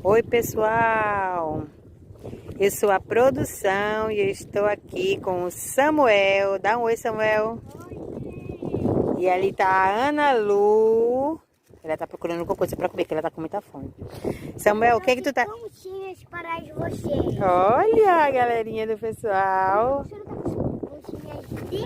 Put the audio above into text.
Oi, pessoal! Eu sou a produção e eu estou aqui com o Samuel. Dá um oi, Samuel. E ali tá a Ana Lu. Ela tá procurando alguma coisa pra comer, que ela tá com muita fome. Samuel, o que que tu tá... Pontinhas para vocês. Olha a galerinha do pessoal. Pontinhas de...